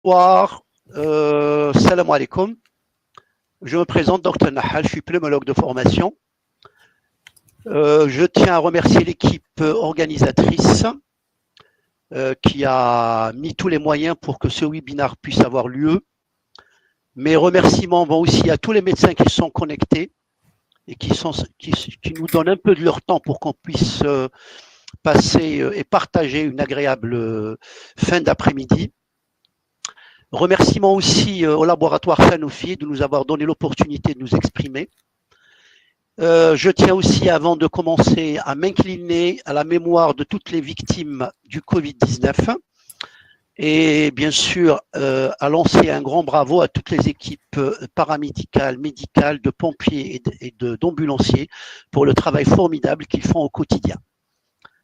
Bonsoir, salam alaikum. Je me présente, Dr Nahal, je suis pneumologue de formation. Je tiens à remercier l'équipe organisatrice qui a mis tous les moyens pour que ce webinaire puisse avoir lieu. Mes remerciements vont aussi à tous les médecins qui sont connectés et qui nous donnent un peu de leur temps pour qu'on puisse passer et partager une agréable fin d'après-midi. Remerciements aussi au laboratoire Sanofi de nous avoir donné l'opportunité de nous exprimer. Je tiens aussi, avant de commencer, à m'incliner à la mémoire de toutes les victimes du Covid-19 et bien sûr à lancer un grand bravo à toutes les équipes paramédicales, médicales, de pompiers et d'ambulanciers pour le travail formidable qu'ils font au quotidien.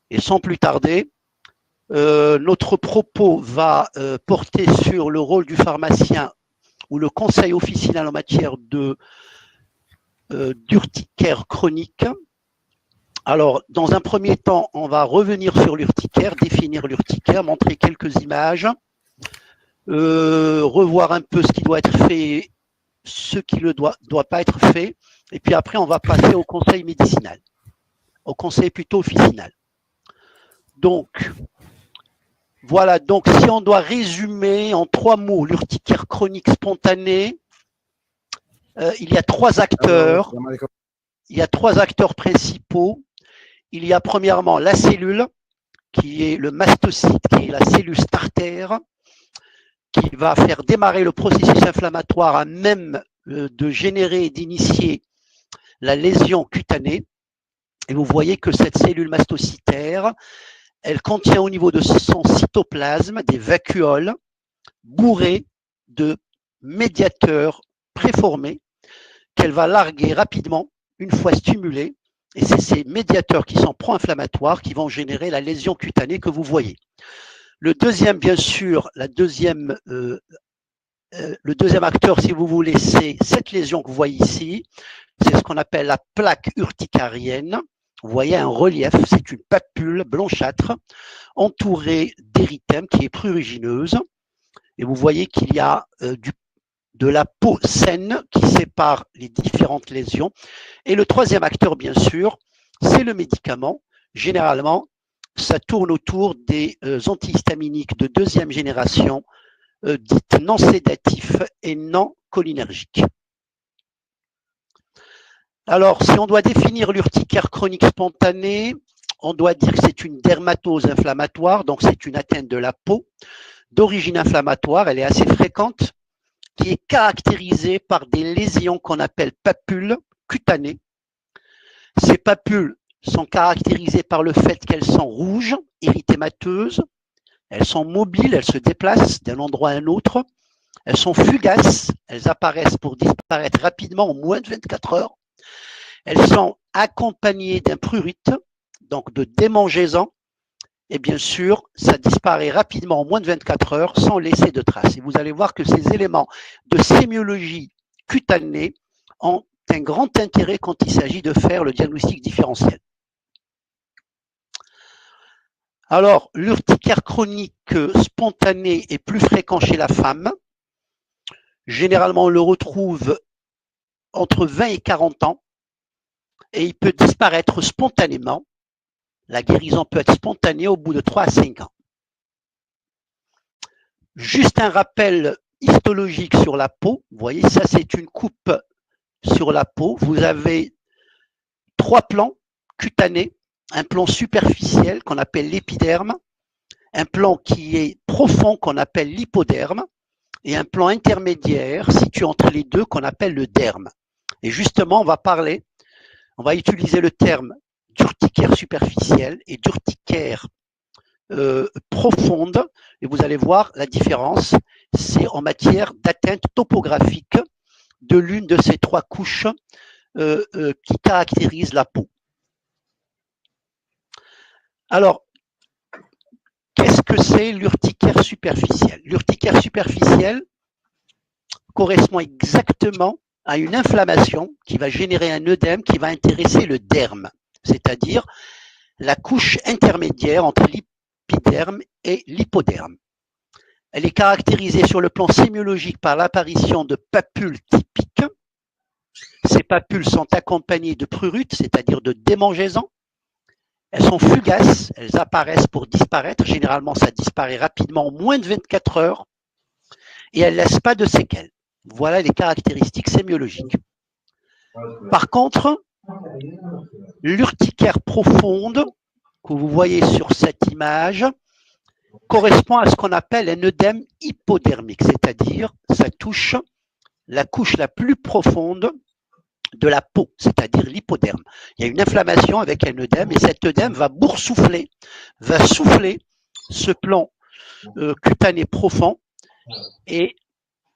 Et sans plus tarder, notre propos va porter sur le rôle du pharmacien ou le conseil officinal en matière d'urticaire chronique. Alors, dans un premier temps, on va revenir sur l'urticaire, définir l'urticaire, montrer quelques images, revoir un peu ce qui doit être fait, ce qui ne doit pas être fait, et puis après, on va passer au conseil médicinal, au conseil plutôt officinal. Donc, voilà, donc si on doit résumer en 3 mots l'urticaire chronique spontanée, il y a 3 acteurs. Il y a 3 acteurs principaux. Il y a premièrement la cellule, qui est le mastocyte, qui est la cellule starter, qui va faire démarrer le processus inflammatoire à même de générer et d'initier la lésion cutanée. Et vous voyez que cette cellule mastocytaire, elle contient au niveau de son cytoplasme des vacuoles bourrées de médiateurs préformés qu'elle va larguer rapidement une fois stimulés. Et c'est ces médiateurs qui sont pro-inflammatoires qui vont générer la lésion cutanée que vous voyez. Le deuxième, bien sûr, le deuxième acteur, si vous voulez, c'est cette lésion que vous voyez ici. C'est ce qu'on appelle la plaque urticarienne. Vous voyez un relief, c'est une papule blanchâtre entourée d'érythème qui est prurigineuse. Et vous voyez qu'il y a de la peau saine qui sépare les différentes lésions. Et le troisième acteur, bien sûr, c'est le médicament. Généralement, ça tourne autour des antihistaminiques de 2e génération, dites non sédatifs et non cholinergiques. Alors, si on doit définir l'urticaire chronique spontanée, on doit dire que c'est une dermatose inflammatoire, donc c'est une atteinte de la peau d'origine inflammatoire, elle est assez fréquente, qui est caractérisée par des lésions qu'on appelle papules cutanées. Ces papules sont caractérisées par le fait qu'elles sont rouges, érythémateuses, elles sont mobiles, elles se déplacent d'un endroit à un autre, elles sont fugaces, elles apparaissent pour disparaître rapidement en moins de 24 heures. Elles sont accompagnées d'un prurite, donc de démangeaisons, et bien sûr, ça disparaît rapidement en moins de 24 heures sans laisser de traces. Et vous allez voir que ces éléments de sémiologie cutanée ont un grand intérêt quand il s'agit de faire le diagnostic différentiel. Alors, l'urticaire chronique spontané est plus fréquent chez la femme. Généralement, on le retrouve entre 20 et 40 ans et il peut disparaître spontanément. La guérison peut être spontanée au bout de 3 à 5 ans. Juste un rappel histologique sur la peau. Vous voyez, ça c'est une coupe sur la peau. Vous avez 3 plans cutanés. Un plan superficiel qu'on appelle l'épiderme, un plan qui est profond qu'on appelle l'hypoderme et un plan intermédiaire situé entre les deux qu'on appelle le derme. Et justement, on va utiliser le terme d'urticaire superficielle et d'urticaire profonde, et vous allez voir la différence, c'est en matière d'atteinte topographique de l'une de ces 3 couches qui caractérisent la peau. Alors, qu'est-ce que c'est l'urticaire superficielle? L'urticaire superficielle correspond exactement à une inflammation qui va générer un œdème qui va intéresser le derme, c'est-à-dire la couche intermédiaire entre l'épiderme et l'hypoderme. Elle est caractérisée sur le plan sémiologique par l'apparition de papules typiques. Ces papules sont accompagnées de prurite, c'est-à-dire de démangeaisons. Elles sont fugaces, elles apparaissent pour disparaître. Généralement, ça disparaît rapidement en moins de 24 heures et elles ne laissent pas de séquelles. Voilà les caractéristiques sémiologiques. Par contre, l'urticaire profonde que vous voyez sur cette image correspond à ce qu'on appelle un œdème hypodermique, c'est-à-dire ça touche la couche la plus profonde de la peau, c'est-à-dire l'hypoderme. Il y a une inflammation avec un œdème et cet œdème va boursoufler, va souffler ce plan cutané profond et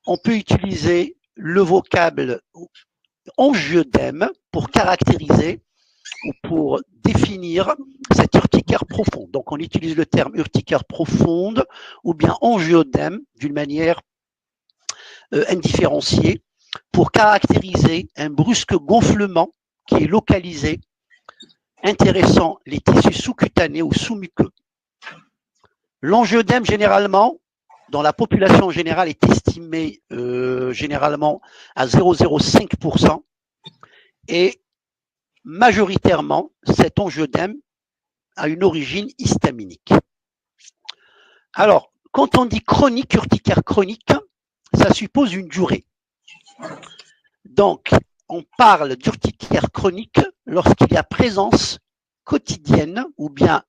on peut utiliser le vocable angiodème pour caractériser ou pour définir cette urticaire profonde. Donc on utilise le terme urticaire profonde ou bien angiodème d'une manière indifférenciée pour caractériser un brusque gonflement qui est localisé, intéressant les tissus sous-cutanés ou sous-muqueux. L'angiodème, généralement, dans la population générale, est estimé généralement à 0,05% et majoritairement, cet angiodème a une origine histaminique. Alors, quand on dit chronique, urticaire chronique, ça suppose une durée. Donc, on parle d'urticaire chronique lorsqu'il y a présence quotidienne ou bien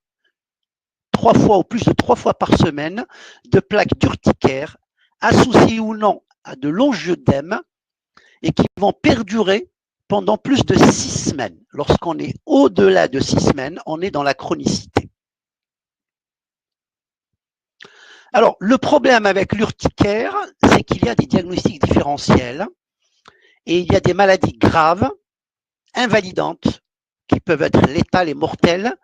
3 fois ou plus de 3 fois par semaine de plaques d'urticaire associées ou non à de l'angiodème et qui vont perdurer pendant plus de 6 semaines. Lorsqu'on est au-delà de 6 semaines, on est dans la chronicité. Alors, le problème avec l'urticaire, c'est qu'il y a des diagnostics différentiels et il y a des maladies graves, invalidantes, qui peuvent être létales et mortelles,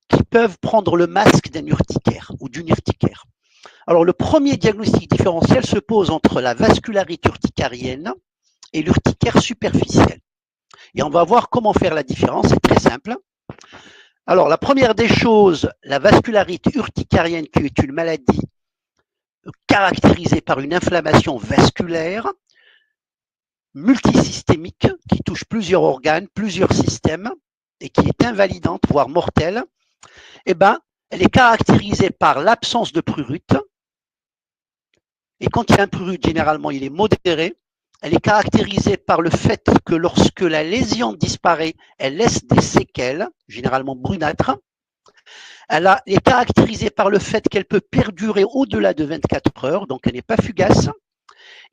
qui peuvent prendre le masque d'un urticaire ou d'une urticaire. Alors, le premier diagnostic différentiel se pose entre la vascularite urticarienne et l'urticaire superficielle. Et on va voir comment faire la différence, c'est très simple. Alors, la première des choses, la vascularite urticarienne, qui est une maladie caractérisée par une inflammation vasculaire, multisystémique, qui touche plusieurs organes, plusieurs systèmes, et qui est invalidante, voire mortelle, eh ben, elle est caractérisée par l'absence de prurite. Et quand il y a un prurite, généralement, il est modéré. Elle est caractérisée par le fait que lorsque la lésion disparaît, elle laisse des séquelles, généralement brunâtres. Elle est caractérisée par le fait qu'elle peut perdurer au-delà de 24 heures, donc elle n'est pas fugace.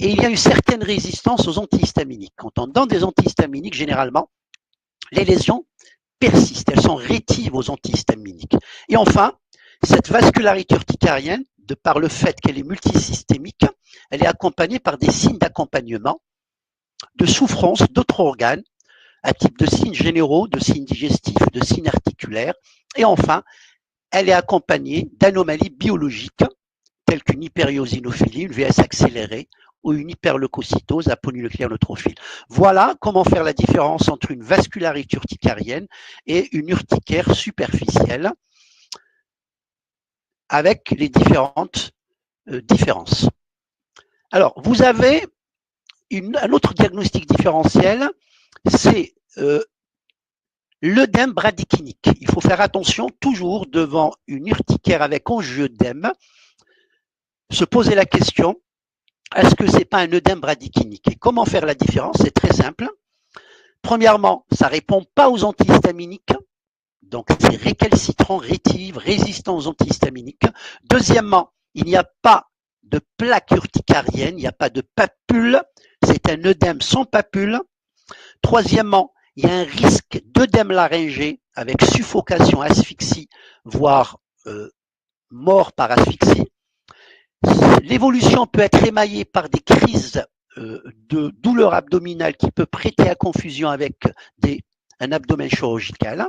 Et il y a une certaine résistance aux antihistaminiques. Quand on donne des antihistaminiques, généralement, les lésions persistent, elles sont rétives aux antihistaminiques. Et enfin, cette vascularité urticarienne, de par le fait qu'elle est multisystémique, elle est accompagnée par des signes d'accompagnement, de souffrance d'autres organes, à type de signes généraux, de signes digestifs, de signes articulaires. Et enfin, elle est accompagnée d'anomalies biologiques, telles qu'une hyperiosinophilie, une VS accélérée, ou une hyperleucocytose à polynucléaire neutrophile. Voilà comment faire la différence entre une vascularite urticarienne et une urticaire superficielle avec les différentes différences. Alors, vous avez un autre diagnostic différentiel, c'est l'œdème bradykénique. Il faut faire attention toujours devant une urticaire avec angiodème, se poser la question, est-ce que ce n'est pas un œdème bradykénique? Et comment faire la différence? C'est très simple. Premièrement, ça ne répond pas aux antihistaminiques. Donc, c'est récalcitrant, rétive, résistant aux antihistaminiques. Deuxièmement, il n'y a pas de plaque urticarienne, il n'y a pas de papule. C'est un œdème sans papule. Troisièmement, il y a un risque d'œdème laryngé avec suffocation, asphyxie, voire mort par asphyxie. L'évolution peut être émaillée par des crises de douleur abdominale qui peut prêter à confusion avec un abdomen chirurgical.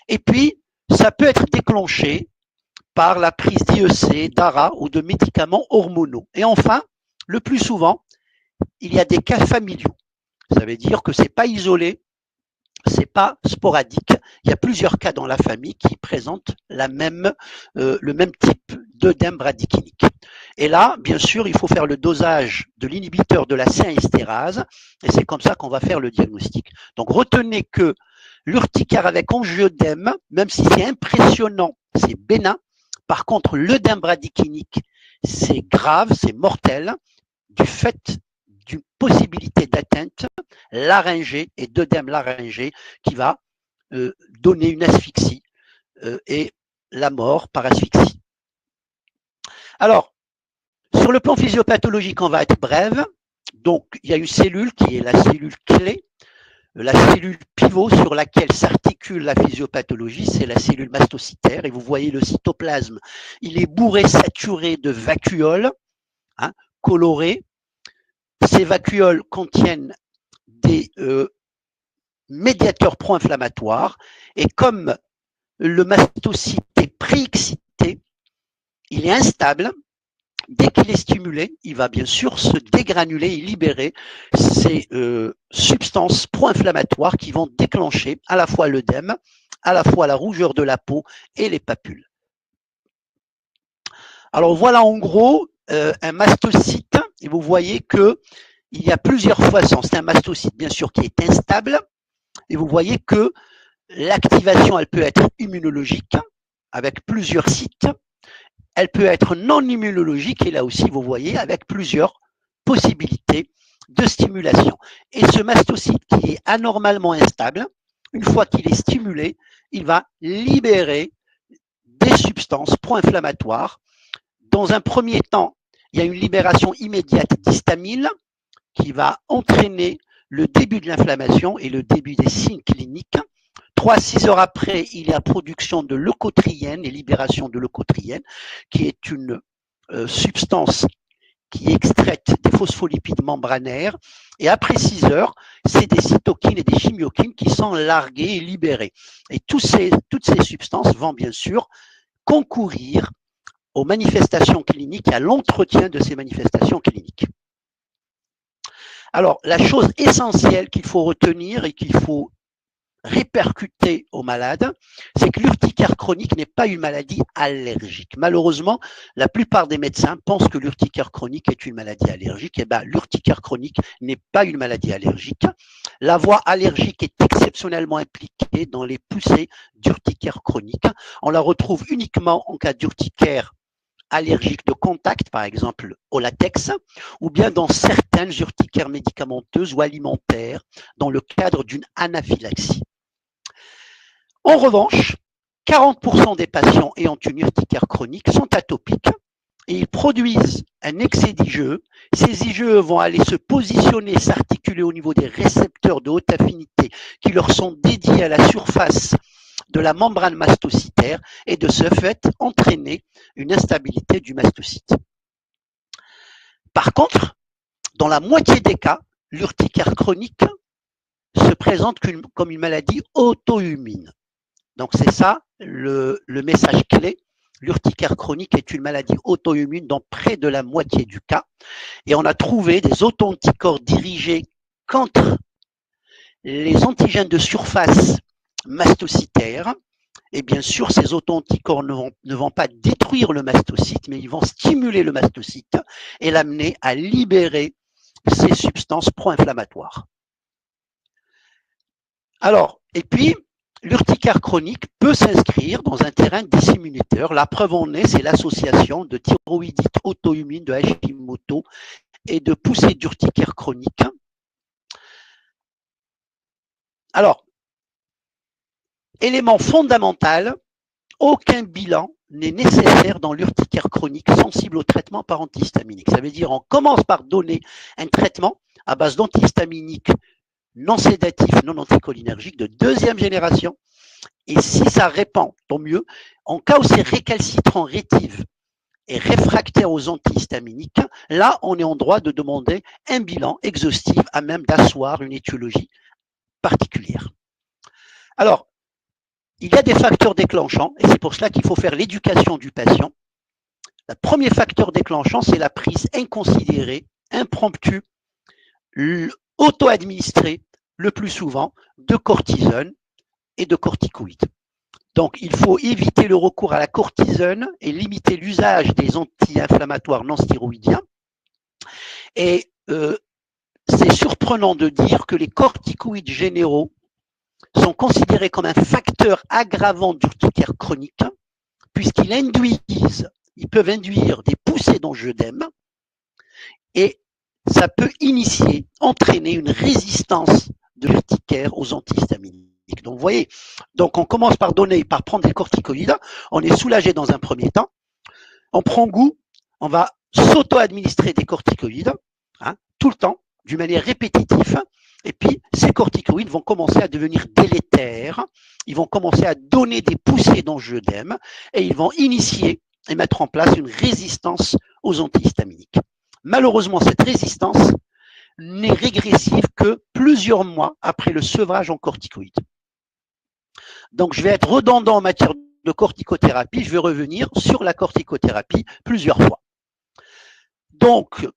Et puis, ça peut être déclenché par la prise d'IEC, d'ARA ou de médicaments hormonaux. Et enfin, le plus souvent, il y a des cas familiaux. Ça veut dire que ce n'est pas isolé, ce n'est pas sporadique. Il y a plusieurs cas dans la famille qui présentent le même type d'œdème bradykénique. Et là, bien sûr, il faut faire le dosage de l'inhibiteur de la C1-estérase, et c'est comme ça qu'on va faire le diagnostic. Donc retenez que l'urticaire avec angioedème, même si c'est impressionnant, c'est bénin. Par contre, l'œdème bradykénique, c'est grave, c'est mortel, du fait d'une possibilité d'atteinte laryngée et d'œdème laryngé qui va donner une asphyxie et la mort par asphyxie. Alors, sur le plan physiopathologique, on va être brève. Donc, il y a une cellule qui est la cellule clé, la cellule pivot sur laquelle s'articule la physiopathologie, c'est la cellule mastocytaire. Et vous voyez le cytoplasme, il est bourré, saturé de vacuoles, hein, colorées. Ces vacuoles contiennent des médiateurs pro-inflammatoires. Et comme le mastocyte est préexcité, il est instable. Dès qu'il est stimulé, il va bien sûr se dégranuler et libérer ces substances pro-inflammatoires qui vont déclencher à la fois l'œdème, à la fois la rougeur de la peau et les papules. Alors voilà en gros un mastocyte, et vous voyez que il y a plusieurs façons. C'est un mastocyte bien sûr qui est instable, et vous voyez que l'activation elle peut être immunologique avec plusieurs sites. Elle peut être non immunologique et là aussi, vous voyez, avec plusieurs possibilités de stimulation. Et ce mastocyte qui est anormalement instable, une fois qu'il est stimulé, il va libérer des substances pro-inflammatoires. Dans un premier temps, il y a une libération immédiate d'histamine qui va entraîner le début de l'inflammation et le début des signes cliniques. 3-6 heures après, il y a production de leucotriène et libération de leucotriène, qui est une substance qui est extraite des phospholipides membranaires. Et après 6 heures, c'est des cytokines et des chimiokines qui sont larguées et libérées. Et toutes ces substances vont bien sûr concourir aux manifestations cliniques et à l'entretien de ces manifestations cliniques. Alors, la chose essentielle qu'il faut retenir et qu'il faut répercuté aux malades, c'est que l'urticaire chronique n'est pas une maladie allergique. Malheureusement, la plupart des médecins pensent que l'urticaire chronique est une maladie allergique. Eh bien, l'urticaire chronique n'est pas une maladie allergique. La voie allergique est exceptionnellement impliquée dans les poussées d'urticaire chronique. On la retrouve uniquement en cas d'urticaire allergique de contact, par exemple au latex, ou bien dans certaines urticaires médicamenteuses ou alimentaires dans le cadre d'une anaphylaxie. En revanche, 40% des patients ayant une urticaire chronique sont atopiques et ils produisent un excès d'IgE. Ces IgE vont aller se positionner, s'articuler au niveau des récepteurs de haute affinité qui leur sont dédiés à la surface de la membrane mastocytaire et de ce fait entraîner une instabilité du mastocyte. Par contre, dans la moitié des cas, l'urticaire chronique se présente comme une maladie auto-immune. Donc c'est ça le message clé. L'urticaire chronique est une maladie auto-immune dans près de la moitié du cas. Et on a trouvé des auto-anticorps dirigés contre les antigènes de surface mastocytaire. Et bien sûr, ces auto-anticorps ne vont pas détruire le mastocyte, mais ils vont stimuler le mastocyte et l'amener à libérer ces substances pro-inflammatoires. Alors, et puis, l'urticaire chronique peut s'inscrire dans un terrain disséminateur. La preuve en est, c'est l'association de thyroïdite auto-immune de Hashimoto et de poussée d'urticaire chronique. Alors, élément fondamental, aucun bilan n'est nécessaire dans l'urticaire chronique sensible au traitement par antihistaminique. Ça veut dire on commence par donner un traitement à base d'antihistaminique non sédatif, non anticholinergique de deuxième génération. Et si ça répand, tant mieux. En cas où c'est récalcitrant, rétive et réfractaire aux antihistaminiques, là, on est en droit de demander un bilan exhaustif à même d'asseoir une étiologie particulière. Alors, il y a des facteurs déclenchants et c'est pour cela qu'il faut faire l'éducation du patient. Le premier facteur déclenchant, c'est la prise inconsidérée, impromptue, auto-administrée le plus souvent de cortisone et de corticoïdes. Donc, il faut éviter le recours à la cortisone et limiter l'usage des anti-inflammatoires non stéroïdiens. Et c'est surprenant de dire que les corticoïdes généraux sont considérés comme un facteur aggravant d'urticaire chronique, ils peuvent induire des poussées d'angioedème et ça peut entraîner une résistance de l'urticaire aux antihistaminiques. Donc, vous voyez, donc on commence par prendre des corticoïdes, on est soulagé dans un premier temps, on prend goût, on va s'auto-administrer des corticoïdes, tout le temps, d'une manière répétitive, et puis ces corticoïdes vont commencer à devenir délétères, ils vont commencer à donner des poussées d'angioedème, et ils vont initier et mettre en place une résistance aux antihistaminiques. Malheureusement, cette résistance n'est régressive que plusieurs mois après le sevrage en corticoïdes. Donc, je vais être redondant en matière de corticothérapie, je vais revenir sur la corticothérapie plusieurs fois. Donc,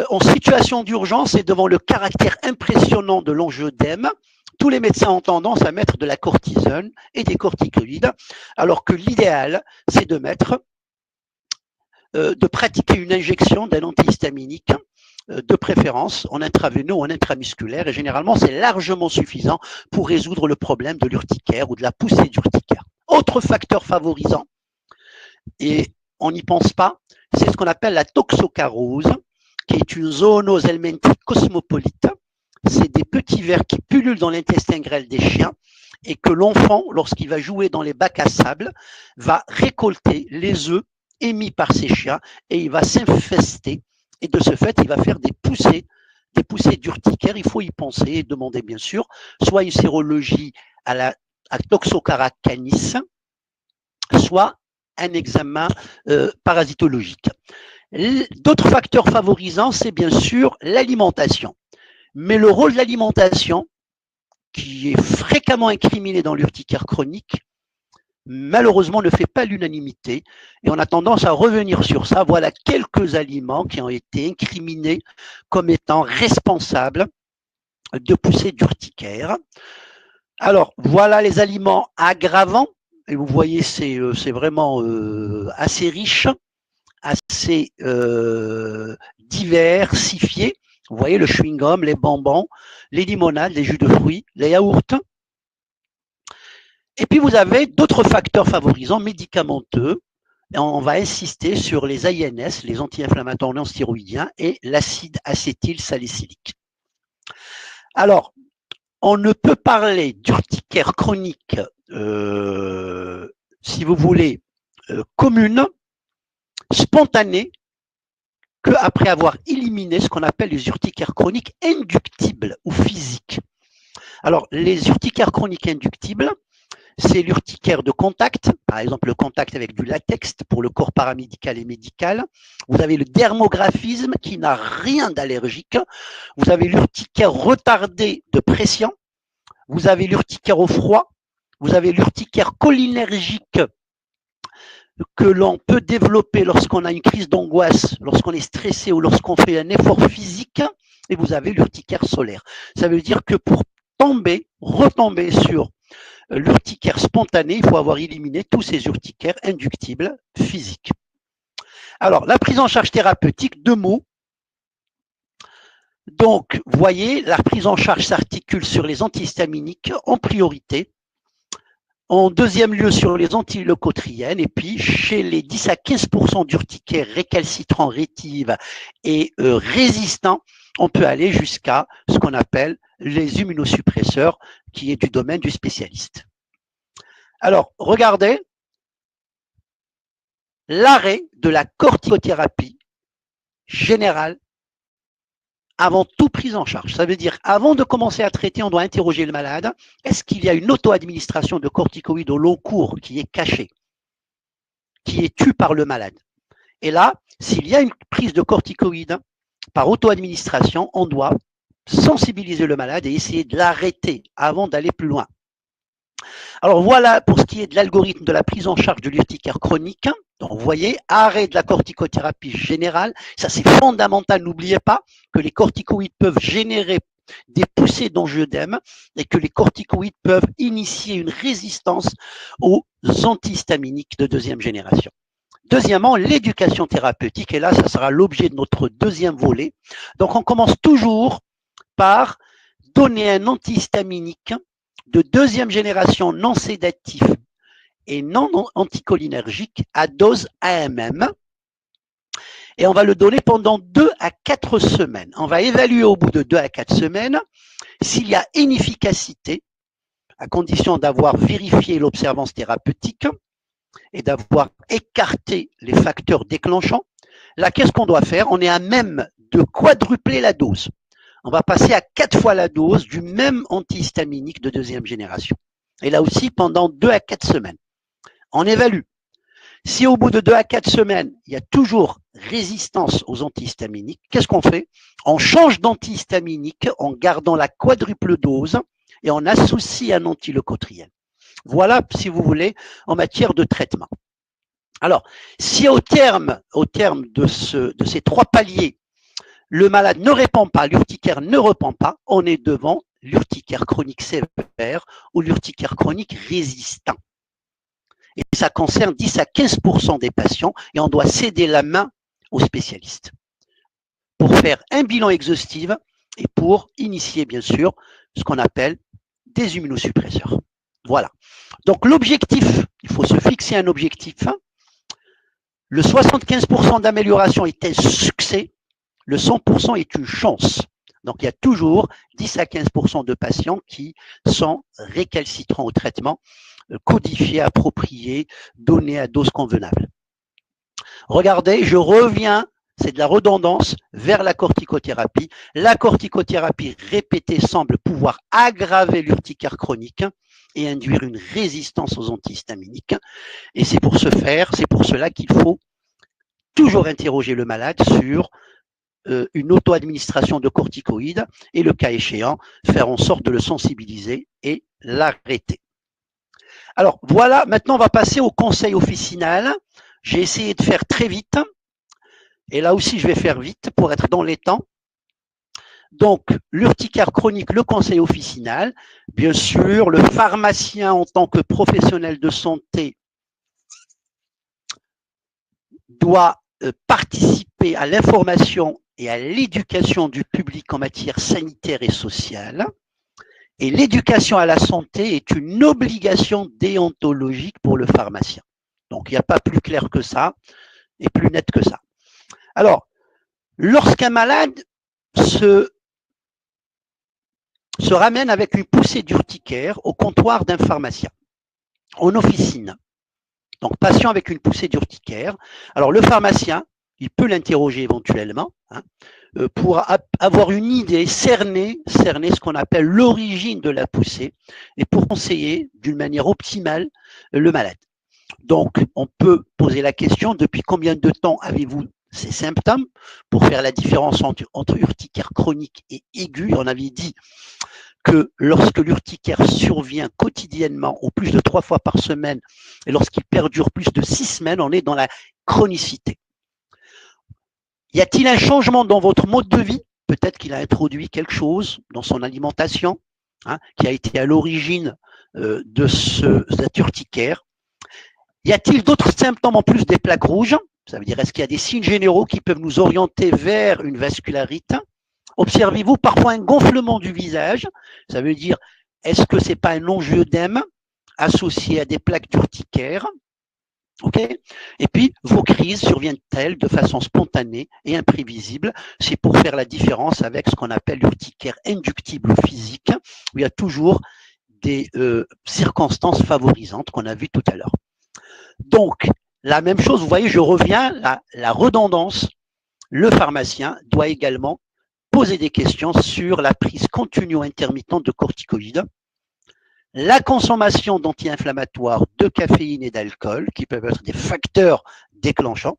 en situation d'urgence et devant le caractère impressionnant de l'angioedème, tous les médecins ont tendance à mettre de la cortisone et des corticoïdes, alors que l'idéal, c'est de pratiquer une injection d'un antihistaminique, de préférence en intraveineux ou en intramusculaire, et généralement c'est largement suffisant pour résoudre le problème de l'urticaire ou de la poussée d'urticaire. Autre facteur favorisant, et on n'y pense pas, c'est ce qu'on appelle la toxocarose, qui est une zoonose helminthique cosmopolite. C'est des petits vers qui pullulent dans l'intestin grêle des chiens et que l'enfant, lorsqu'il va jouer dans les bacs à sable, va récolter les œufs émis par ces chiens et il va s'infester. Et de ce fait, il va faire des poussées d'urticaire. Il faut y penser et demander, bien sûr, soit une sérologie à Toxocara canis, soit un examen parasitologique. D'autres facteurs favorisants, c'est bien sûr l'alimentation. Mais le rôle de l'alimentation, qui est fréquemment incriminé dans l'urticaire chronique, malheureusement ne fait pas l'unanimité et on a tendance à revenir sur ça. Voilà quelques aliments qui ont été incriminés comme étant responsables de poussées d'urticaire. Alors, voilà les aliments aggravants et vous voyez, c'est vraiment assez riche, assez diversifié. Vous voyez le chewing-gum, les bonbons, les limonades, les jus de fruits, les yaourts. Et puis, vous avez d'autres facteurs favorisants médicamenteux. Et on va insister sur les AINS, les anti-inflammatoires non stéroïdiens, et l'acide acétylsalicylique. Alors, on ne peut parler d'urticaire chronique, si vous voulez, commune, spontanée, qu'après avoir éliminé ce qu'on appelle les urticaires chroniques inductibles ou physiques. Alors, les urticaires chroniques inductibles, c'est l'urticaire de contact, par exemple le contact avec du latex pour le corps paramédical et médical. Vous avez le dermographisme qui n'a rien d'allergique. Vous avez l'urticaire retardé de pression. Vous avez l'urticaire au froid. Vous avez l'urticaire cholinergique que l'on peut développer lorsqu'on a une crise d'angoisse, lorsqu'on est stressé ou lorsqu'on fait un effort physique. Et vous avez l'urticaire solaire. Ça veut dire que pour retomber sur l'urticaire spontané, il faut avoir éliminé tous ces urticaires inductibles physiques. Alors, la prise en charge thérapeutique, 2 mots. Donc, vous voyez, la prise en charge s'articule sur les antihistaminiques en priorité, en deuxième lieu sur les antileucotriènes, et puis chez les 10 à 15% d'urticaires récalcitrants, rétives et résistants, on peut aller jusqu'à ce qu'on appelle les immunosuppresseurs, qui est du domaine du spécialiste. Alors, regardez, l'arrêt de la corticothérapie générale avant toute prise en charge. Ça veut dire, avant de commencer à traiter, on doit interroger le malade. Est-ce qu'il y a une auto-administration de corticoïdes au long cours qui est cachée, qui est tue par le malade? Et là, s'il y a une prise de corticoïdes par auto-administration, on doit sensibiliser le malade et essayer de l'arrêter avant d'aller plus loin. Alors voilà pour ce qui est de l'algorithme de la prise en charge de l'urticaire chronique. Donc vous voyez, arrêt de la corticothérapie générale, ça c'est fondamental, n'oubliez pas que les corticoïdes peuvent générer des poussées d'angioedème et que les corticoïdes peuvent initier une résistance aux antihistaminiques de deuxième génération. Deuxièmement, l'éducation thérapeutique, et là, ça sera l'objet de notre deuxième volet. Donc, on commence toujours par donner un antihistaminique de deuxième génération non sédatif et non anticholinergique à dose AMM. Et on va le donner pendant 2 à 4 semaines. On va évaluer au bout de 2 à 4 semaines s'il y a inefficacité, à condition d'avoir vérifié l'observance thérapeutique et d'avoir écarté les facteurs déclenchants. Là, qu'est-ce qu'on doit faire? On est à même de quadrupler la dose. On va passer à 4 fois la dose du même antihistaminique de deuxième génération. Et là aussi, pendant 2 à 4 semaines. On évalue. Si au bout de 2 à 4 semaines, il y a toujours résistance aux antihistaminiques, qu'est-ce qu'on fait? On change d'antihistaminique en gardant la quadruple dose et on associe un antileucotriène. Voilà, si vous voulez, en matière de traitement. Alors, si au terme de ces 3 paliers, le malade ne répond pas, l'urticaire ne répond pas, on est devant l'urticaire chronique sévère ou l'urticaire chronique résistant. Et ça concerne 10 à 15% des patients et on doit céder la main aux spécialistes pour faire un bilan exhaustif et pour initier, bien sûr, ce qu'on appelle des immunosuppresseurs. Voilà. Donc, l'objectif, il faut se fixer un objectif. Le 75% d'amélioration est un succès, le 100% est une chance. Donc, il y a toujours 10 à 15% de patients qui sont récalcitrants au traitement, codifiés, appropriés, donnés à dose convenable. Regardez, je reviens, c'est de la redondance, vers la corticothérapie. La corticothérapie répétée semble pouvoir aggraver l'urticaire chronique et induire une résistance aux antihistaminiques. Et c'est pour cela qu'il faut toujours interroger le malade sur une auto-administration de corticoïdes et le cas échéant, faire en sorte de le sensibiliser et l'arrêter. Alors voilà, maintenant on va passer au conseil officinal. J'ai essayé de faire très vite et là aussi je vais faire vite pour être dans les temps. Donc, l'urticaire chronique, le conseil officinal, bien sûr, le pharmacien en tant que professionnel de santé doit participer à l'information et à l'éducation du public en matière sanitaire et sociale. Et l'éducation à la santé est une obligation déontologique pour le pharmacien. Donc, il n'y a pas plus clair que ça et plus net que ça. Alors, lorsqu'un malade se ramène avec une poussée d'urticaire au comptoir d'un pharmacien, en officine. Donc, patient avec une poussée d'urticaire. Alors, le pharmacien, il peut l'interroger éventuellement pour avoir une idée, cerner ce qu'on appelle l'origine de la poussée et pour conseiller d'une manière optimale le malade. Donc, on peut poser la question, depuis combien de temps avez-vous ces symptômes pour faire la différence entre urticaire chronique et aigu. On avait dit que lorsque l'urticaire survient quotidiennement ou plus de 3 fois par semaine et lorsqu'il perdure plus de 6 semaines, on est dans la chronicité. Y a-t-il un changement dans votre mode de vie? Peut-être qu'il a introduit quelque chose dans son alimentation qui a été à l'origine de cet urticaire. Y a-t-il d'autres symptômes en plus des plaques rouges? Ça veut dire, est-ce qu'il y a des signes généraux qui peuvent nous orienter vers une vascularite? Observez-vous parfois un gonflement du visage? Ça veut dire, est-ce que ce n'est pas un angioedème associé à des plaques d'urticaire? Okay. Et puis, vos crises surviennent-elles de façon spontanée et imprévisible? C'est pour faire la différence avec ce qu'on appelle l'urticaire inductible ou physique, où il y a toujours des circonstances favorisantes qu'on a vues tout à l'heure. Donc, la même chose, vous voyez, je reviens à la redondance. Le pharmacien doit également poser des questions sur la prise continue ou intermittente de corticoïdes, la consommation d'anti-inflammatoires, de caféine et d'alcool, qui peuvent être des facteurs déclenchants.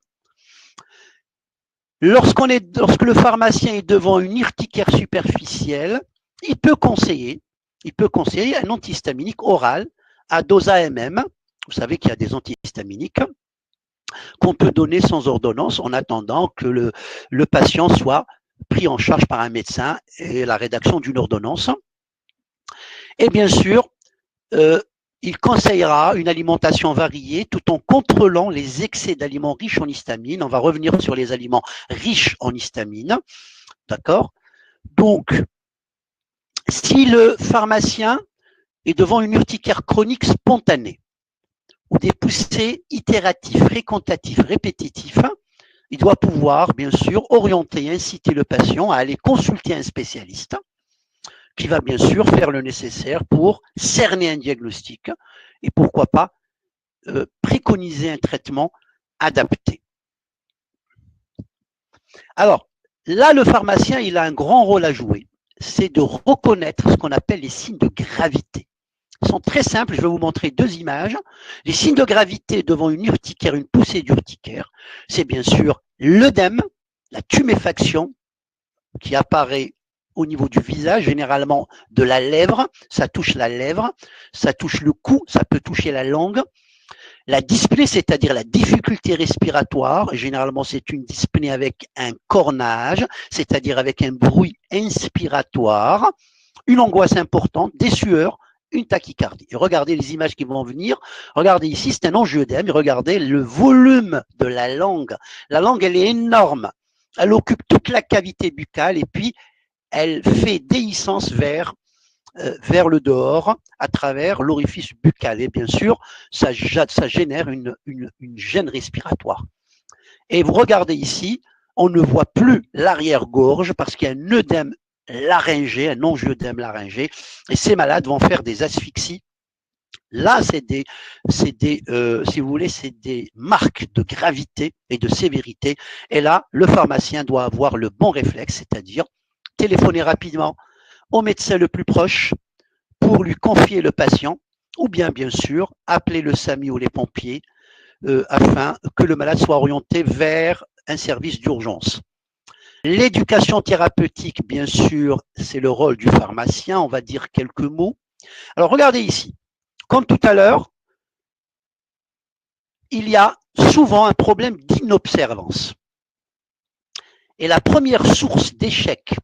Lorsque le pharmacien est devant une urticaire superficielle, il peut conseiller un antihistaminique oral à dose AMM. Vous savez qu'il y a des antihistaminiques qu'on peut donner sans ordonnance en attendant que le patient soit pris en charge par un médecin et la rédaction d'une ordonnance. Et bien sûr, il conseillera une alimentation variée tout en contrôlant les excès d'aliments riches en histamine. On va revenir sur les aliments riches en histamine. D'accord? Donc, si le pharmacien est devant une urticaire chronique spontanée ou des poussées itératives, fréquentatives, répétitifs, il doit pouvoir, bien sûr, orienter, inciter le patient à aller consulter un spécialiste qui va bien sûr faire le nécessaire pour cerner un diagnostic et pourquoi pas préconiser un traitement adapté. Alors, là, le pharmacien, il a un grand rôle à jouer. C'est de reconnaître ce qu'on appelle les signes de gravité. Ils sont très simples, je vais vous montrer deux images. Les signes de gravité devant une urticaire, une poussée d'urticaire, c'est bien sûr l'œdème, la tuméfaction qui apparaît au niveau du visage, généralement de la lèvre, ça touche la lèvre, ça touche le cou, ça peut toucher la langue. La dyspnée, c'est-à-dire la difficulté respiratoire, généralement c'est une dyspnée avec un cornage, c'est-à-dire avec un bruit inspiratoire, une angoisse importante, des sueurs, une tachycardie. Et regardez les images qui vont venir. Regardez ici, c'est un angioëdème. Regardez le volume de la langue. La langue, elle est énorme. Elle occupe toute la cavité buccale et puis elle fait déhiscence vers le dehors à travers l'orifice buccal. Et bien sûr, ça génère une gêne respiratoire. Et vous regardez ici, on ne voit plus l'arrière-gorge parce qu'il y a un œdème laryngé, un angioëdème laryngé, et ces malades vont faire des asphyxies. Là, si vous voulez, c'est des marques de gravité et de sévérité. Et là, le pharmacien doit avoir le bon réflexe, c'est-à-dire téléphoner rapidement au médecin le plus proche pour lui confier le patient, ou bien sûr appeler le SAMU ou les pompiers afin que le malade soit orienté vers un service d'urgence. L'éducation thérapeutique, bien sûr, c'est le rôle du pharmacien. On va dire quelques mots. Alors, regardez ici. Comme tout à l'heure, il y a souvent un problème d'inobservance. Et la première source d'échec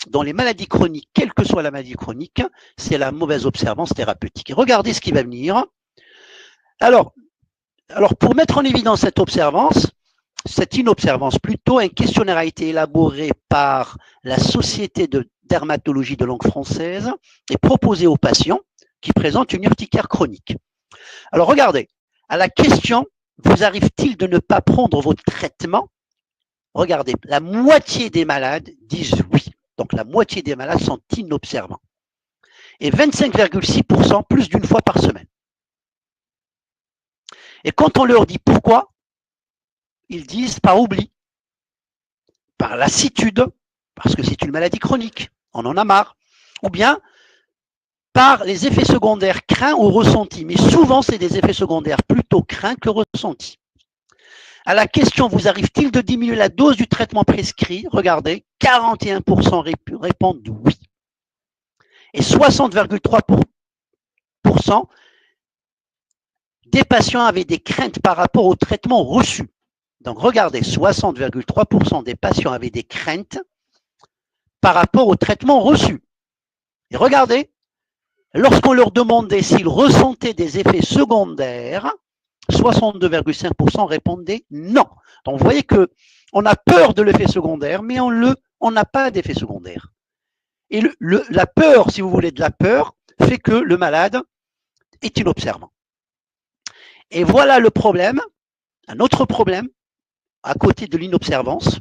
dans les maladies chroniques, quelle que soit la maladie chronique, c'est la mauvaise observance thérapeutique. Et regardez ce qui va venir. Alors, pour mettre en évidence cette inobservance plutôt, un questionnaire a été élaboré par la Société de dermatologie de langue française et proposé aux patients qui présentent une urticaire chronique. Alors regardez, à la question « Vous arrive-t-il de ne pas prendre votre traitement ?» Regardez, la moitié des malades disent oui. Donc la moitié des malades sont inobservants. Et 25,6% plus d'une fois par semaine. Et quand on leur dit pourquoi, ils disent par oubli, par lassitude, parce que c'est une maladie chronique, on en a marre, ou bien par les effets secondaires craints ou ressentis. Mais souvent, c'est des effets secondaires plutôt craints que ressentis. À la question, vous arrive-t-il de diminuer la dose du traitement prescrit? Regardez, 41% répondent oui. Et 60,3% des patients avaient des craintes par rapport au traitement reçu. Donc regardez, 60,3% des patients avaient des craintes par rapport au traitement reçu. Et regardez, lorsqu'on leur demandait s'ils ressentaient des effets secondaires, 62,5% répondaient non. Donc vous voyez qu'on a peur de l'effet secondaire, mais on n'a pas d'effet secondaire. Et la peur, si vous voulez, de la peur, fait que le malade est inobservant. Et voilà le problème, un autre problème, à côté de l'inobservance,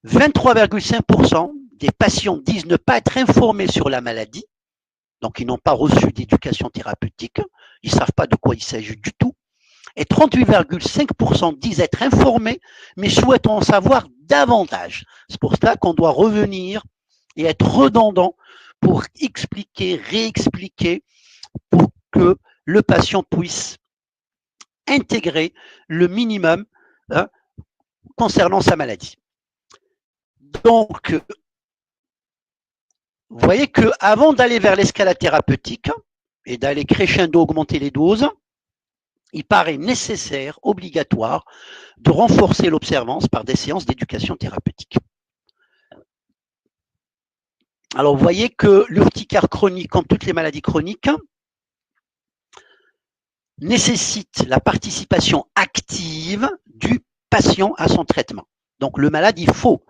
23,5% des patients disent ne pas être informés sur la maladie, donc ils n'ont pas reçu d'éducation thérapeutique, ils ne savent pas de quoi il s'agit du tout, et 38,5% disent être informés, mais souhaitent en savoir davantage. C'est pour cela qu'on doit revenir et être redondant pour expliquer, réexpliquer, pour que le patient puisse intégrer le minimum concernant sa maladie. Donc, vous voyez qu'avant d'aller vers l'escalade thérapeutique et d'aller crescendo augmenter les doses, il paraît nécessaire, obligatoire, de renforcer l'observance par des séances d'éducation thérapeutique. Alors, vous voyez que l'urticaire chronique, comme toutes les maladies chroniques, nécessite la participation active du patient à son traitement. Donc, le malade, il faut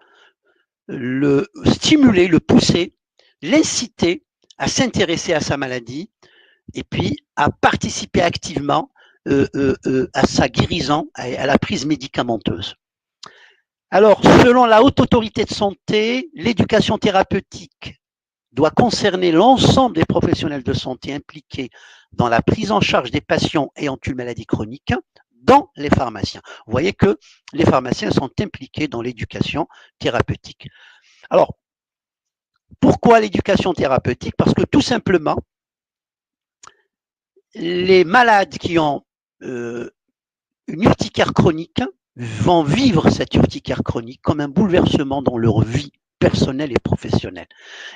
le stimuler, le pousser, l'inciter à s'intéresser à sa maladie et puis à participer activement à sa guérison, à la prise médicamenteuse. Alors, selon la Haute Autorité de Santé, l'éducation thérapeutique doit concerner l'ensemble des professionnels de santé impliqués dans la prise en charge des patients ayant une maladie chronique, dans les pharmaciens. Vous voyez que les pharmaciens sont impliqués dans l'éducation thérapeutique. Alors, pourquoi l'éducation thérapeutique? Parce que tout simplement, les malades qui ont une urticaire chronique vont vivre cette urticaire chronique comme un bouleversement dans leur vie personnelle et professionnelle.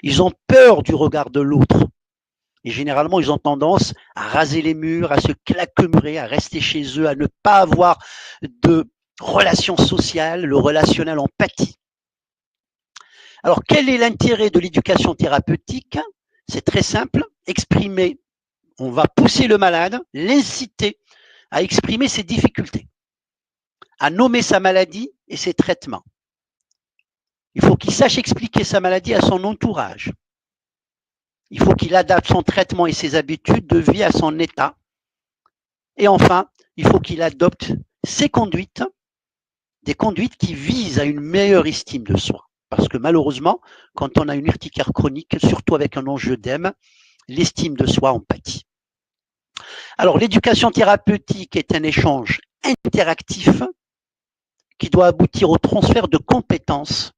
Ils ont peur du regard de l'autre. Et généralement, ils ont tendance à raser les murs, à se claquemurer, à rester chez eux, à ne pas avoir de relations sociales. Le relationnel en pâtit. Alors, quel est l'intérêt de l'éducation thérapeutique? C'est très simple, exprimer. On va pousser le malade, l'inciter à exprimer ses difficultés, à nommer sa maladie et ses traitements. Il faut qu'il sache expliquer sa maladie à son entourage. Il faut qu'il adapte son traitement et ses habitudes de vie à son état. Et enfin, il faut qu'il adopte ses conduites, des conduites qui visent à une meilleure estime de soi. Parce que malheureusement, quand on a une urticaire chronique, surtout avec un enjeu d'œdème, l'estime de soi en pâtit. Alors, l'éducation thérapeutique est un échange interactif qui doit aboutir au transfert de compétences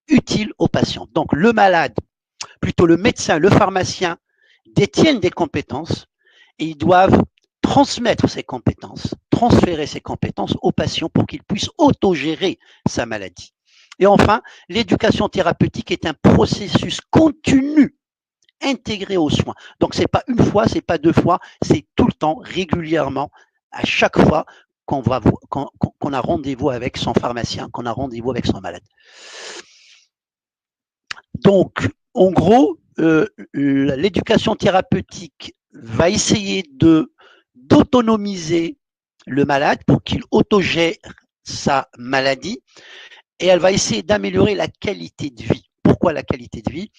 utiles aux patients. Donc, le malade, plutôt le médecin, le pharmacien, détiennent des compétences et ils doivent transmettre ces compétences, transférer ces compétences aux patients pour qu'ils puissent autogérer sa maladie. Et enfin, l'éducation thérapeutique est un processus continu intégré aux soins. Donc, c'est pas une fois, c'est pas deux fois, c'est tout le temps, régulièrement, à chaque fois qu'on a rendez-vous avec son pharmacien, qu'on a rendez-vous avec son malade. Donc, en gros, l'éducation thérapeutique va essayer d'autonomiser le malade pour qu'il autogère sa maladie et elle va essayer d'améliorer la qualité de vie. Pourquoi la qualité de vie?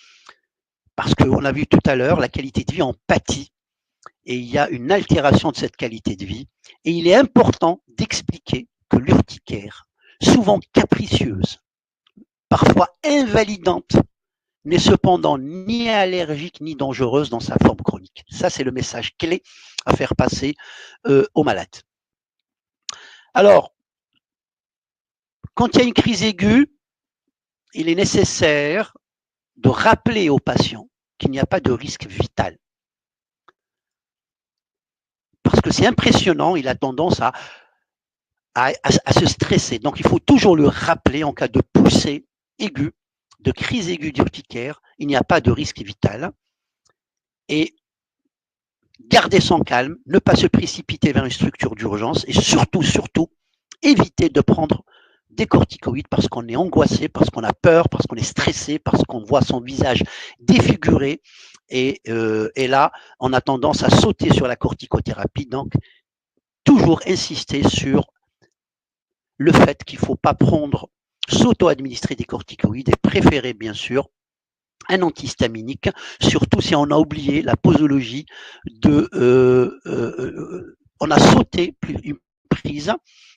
Parce qu'on a vu tout à l'heure, la qualité de vie en pâtit et il y a une altération de cette qualité de vie. Et il est important d'expliquer que l'urticaire, souvent capricieuse, parfois invalidante, n'est cependant ni allergique ni dangereuse dans sa forme chronique. Ça, c'est le message clé à faire passer aux malades. Alors, quand il y a une crise aiguë, il est nécessaire de rappeler au patient qu'il n'y a pas de risque vital. Parce que c'est impressionnant, il a tendance à se stresser. Donc, il faut toujours le rappeler en cas de poussée aiguë, de crise aiguë d'urticaire, il n'y a pas de risque vital. Et garder son calme, ne pas se précipiter vers une structure d'urgence et surtout, éviter de prendre des corticoïdes parce qu'on est angoissé, parce qu'on a peur, parce qu'on est stressé, parce qu'on voit son visage défiguré. Et là, on a tendance à sauter sur la corticothérapie. Donc, toujours insister sur le fait qu'il ne faut pas s'auto-administrer des corticoïdes et préférer bien sûr un antihistaminique, surtout si on a oublié la posologie on a sauté une prise,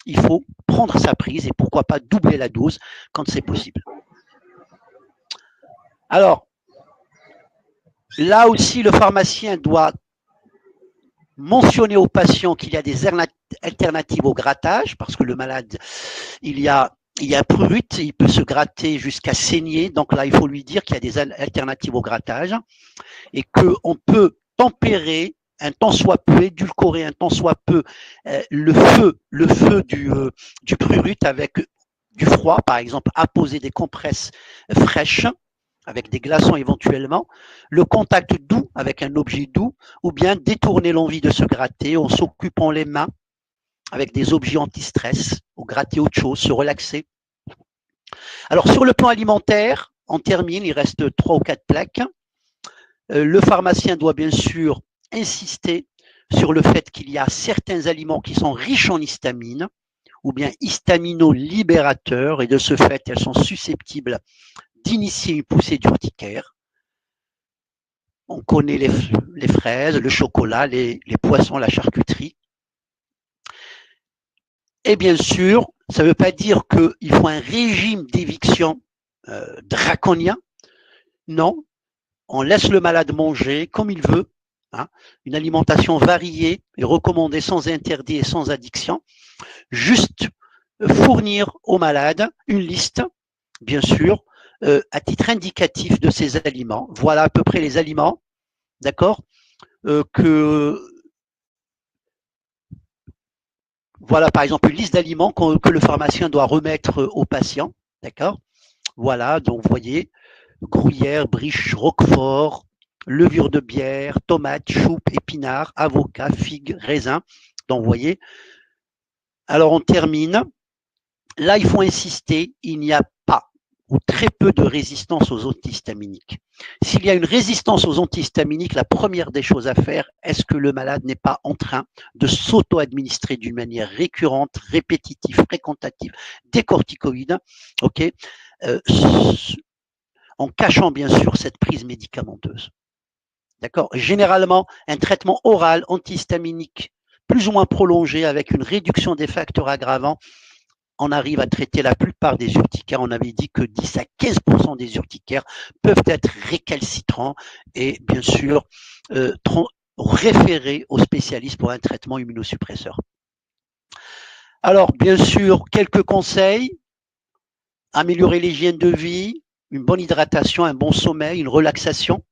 il faut prendre sa prise et pourquoi pas doubler la dose quand c'est possible. Alors, là aussi, le pharmacien doit mentionner au patient qu'il y a des alternatives au grattage, parce que le malade, il y a prurite, il peut se gratter jusqu'à saigner, donc là, il faut lui dire qu'il y a des alternatives au grattage et qu'on peut tempérer un tant soit peu, édulcorer un tant soit peu le feu du prurite avec du froid, par exemple, apposer des compresses fraîches avec des glaçons éventuellement, le contact doux avec un objet doux, ou bien détourner l'envie de se gratter en s'occupant les mains avec des objets anti-stress, ou gratter autre chose, se relaxer. Alors sur le plan alimentaire, on termine, il reste 3 ou 4 plaques. Le pharmacien doit bien sûr insister sur le fait qu'il y a certains aliments qui sont riches en histamine ou bien histaminolibérateurs et de ce fait, elles sont susceptibles d'initier une poussée d'urticaire. On connaît les fraises, le chocolat, les poissons, la charcuterie. Et bien sûr, ça ne veut pas dire qu'il faut un régime d'éviction draconien. Non, on laisse le malade manger comme il veut. Hein, une alimentation variée et recommandée sans interdit et sans addiction. Juste fournir au malade une liste, bien sûr, à titre indicatif de ces aliments. Voilà à peu près les aliments, d'accord, voilà par exemple une liste d'aliments que le pharmacien doit remettre au patient, d'accord. Voilà, donc vous voyez, gruyère, briche, roquefort, levure de bière, tomates, choux, épinards, avocats, figues, raisins. Donc vous voyez. Alors on termine. Là, il faut insister, il n'y a pas ou très peu de résistance aux antihistaminiques. S'il y a une résistance aux antihistaminiques, la première des choses à faire, est-ce que le malade n'est pas en train de s'auto-administrer d'une manière récurrente, répétitive, fréquentative, des corticoïdes, ok, en cachant bien sûr cette prise médicamenteuse. D'accord. Généralement, un traitement oral antihistaminique plus ou moins prolongé avec une réduction des facteurs aggravants, on arrive à traiter la plupart des urticaires. On avait dit que 10 à 15% des urticaires peuvent être récalcitrants et bien sûr référés aux spécialistes pour un traitement immunosuppresseur. Alors, bien sûr, quelques conseils. Améliorer l'hygiène de vie, une bonne hydratation, un bon sommeil, une relaxation,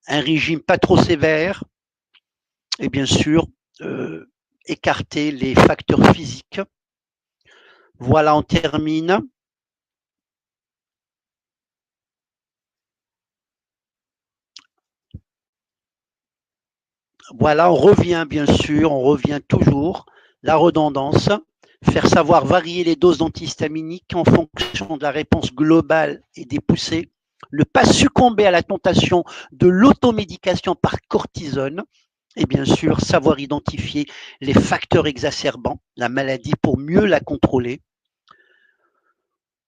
un régime pas trop sévère et bien sûr écarter les facteurs physiques. Voilà, on termine. Voilà, on revient bien sûr, on revient toujours. La redondance, faire savoir varier les doses d'antihistaminiques en fonction de la réponse globale et des poussées. Ne pas succomber à la tentation de l'automédication par cortisone. Et bien sûr, savoir identifier les facteurs exacerbant la maladie pour mieux la contrôler.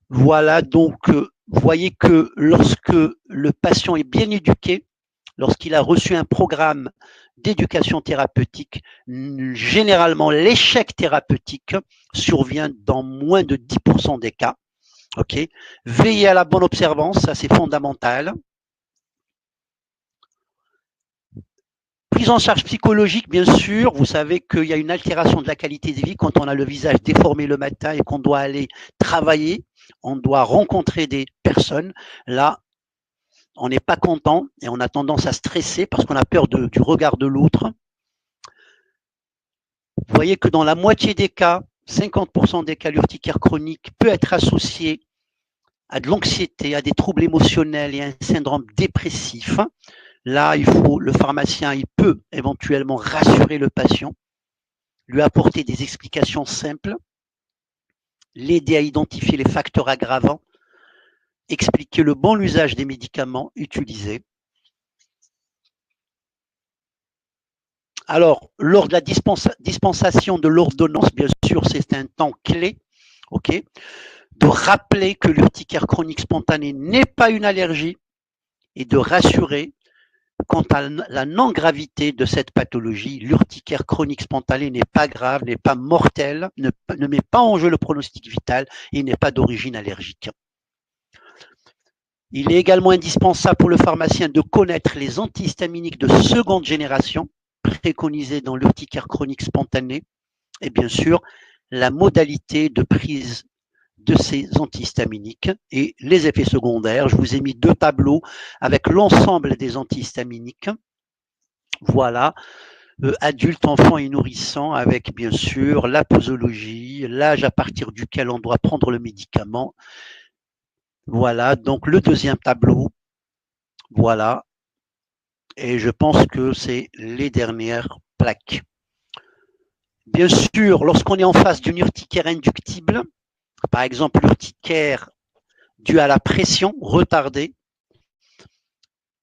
Voilà, donc, vous voyez que lorsque le patient est bien éduqué, lorsqu'il a reçu un programme d'éducation thérapeutique, généralement l'échec thérapeutique survient dans moins de 10% des cas. Okay. Veillez à la bonne observance, ça c'est fondamental. Prise en charge psychologique, bien sûr, vous savez qu'il y a une altération de la qualité de vie quand on a le visage déformé le matin et qu'on doit aller travailler, on doit rencontrer des personnes. Là, on n'est pas content et on a tendance à stresser parce qu'on a peur du regard de l'autre. Vous voyez que dans la moitié des cas, 50% des cas, l'urticaire chronique peut être associé à de l'anxiété, à des troubles émotionnels et à un syndrome dépressif. Là, le pharmacien, il peut éventuellement rassurer le patient, lui apporter des explications simples, l'aider à identifier les facteurs aggravants, expliquer le bon usage des médicaments utilisés. Alors, lors de la dispensation de l'ordonnance, bien sûr, c'est un temps clé, ok, de rappeler que l'urticaire chronique spontanée n'est pas une allergie et de rassurer quant à la non-gravité de cette pathologie. L'urticaire chronique spontanée n'est pas grave, n'est pas mortel, ne met pas en jeu le pronostic vital et n'est pas d'origine allergique. Il est également indispensable pour le pharmacien de connaître les antihistaminiques de seconde génération préconisés dans l'urticaire chronique spontanée et bien sûr la modalité de prise de ces antihistaminiques et les effets secondaires. Je vous ai mis 2 tableaux avec l'ensemble des antihistaminiques. Voilà, adultes, enfants et nourrissants avec bien sûr la posologie, l'âge à partir duquel on doit prendre le médicament. Voilà, donc le deuxième tableau. Voilà, et je pense que c'est les dernières plaques. Bien sûr, lorsqu'on est en face d'une urticaire inductible, par exemple l'urticaire due à la pression retardée.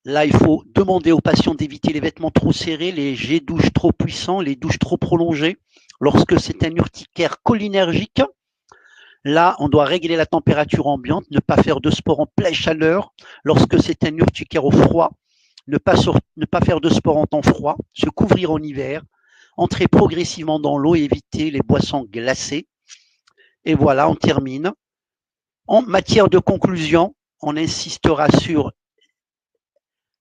Là, il faut demander aux patients d'éviter les vêtements trop serrés, les jets douches trop puissants, les douches trop prolongées. Lorsque c'est un urticaire cholinergique, là, on doit régler la température ambiante, ne pas faire de sport en pleine chaleur. Lorsque c'est un urticaire au froid, ne pas faire de sport en temps froid, se couvrir en hiver, entrer progressivement dans l'eau et éviter les boissons glacées. Et voilà, on termine. En matière de conclusion, on insistera sur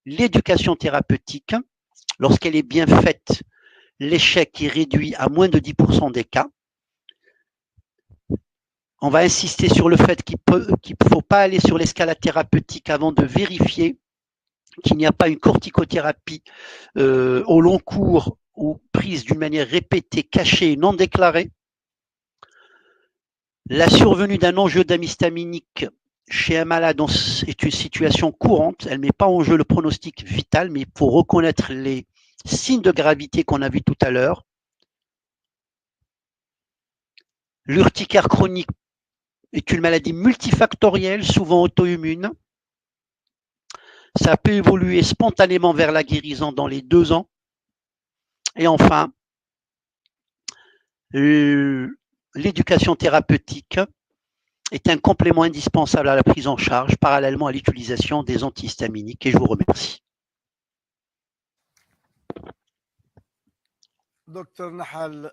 l'éducation thérapeutique. Lorsqu'elle est bien faite, l'échec est réduit à moins de 10% des cas. On va insister sur le fait qu'il ne faut pas aller sur l'escalade thérapeutique avant de vérifier qu'il n'y a pas une corticothérapie au long cours ou prise d'une manière répétée, cachée et non déclarée. La survenue d'un enjeu histaminique chez un malade est une situation courante. Elle ne met pas en jeu le pronostic vital, mais il faut reconnaître les signes de gravité qu'on a vus tout à l'heure. L'urticaire chronique est une maladie multifactorielle, souvent auto-immune. Ça peut évoluer spontanément vers la guérison dans les 2 ans. Et enfin, l'éducation thérapeutique est un complément indispensable à la prise en charge, parallèlement à l'utilisation des antihistaminiques. Et je vous remercie. Docteur Nahal.